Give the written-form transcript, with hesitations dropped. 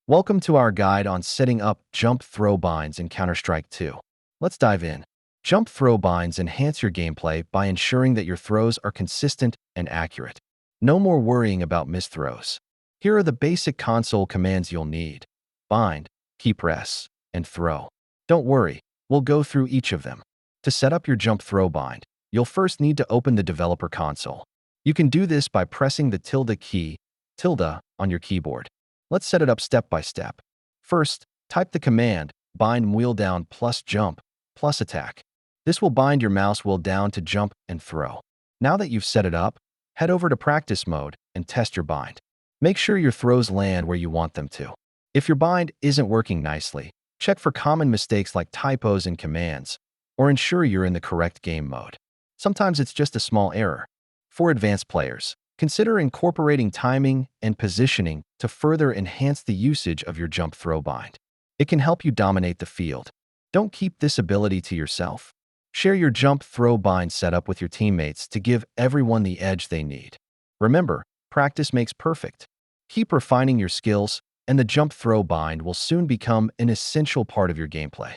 Welcome to our guide on setting up jump throw binds in Counter-Strike 2. Let's dive in. Jump throw binds enhance your gameplay by ensuring that your throws are consistent and accurate. No more worrying about missed throws. Here are the basic console commands you'll need. Bind, key press, and throw. Don't worry, we'll go through each of them. To set up your jump throw bind, you'll first need to open the developer console. You can do this by pressing the tilde key, tilde, on your keyboard. Let's set it up step by step. First, type the command bind wheel down plus jump plus attack. This will bind your mouse wheel down to jump and throw. Now that you've set it up, head over to practice mode and test your bind. Make sure your throws land where you want them to. If your bind isn't working nicely, check for common mistakes like typos in commands, or ensure you're in the correct game mode. Sometimes it's just a small error. For advanced players, consider incorporating timing and positioning to further enhance the usage of your jump throw bind. It can help you dominate the field. Don't keep this ability to yourself. Share your jump throw bind setup with your teammates to give everyone the edge they need. Remember, practice makes perfect. Keep refining your skills, and the jump throw bind will soon become an essential part of your gameplay.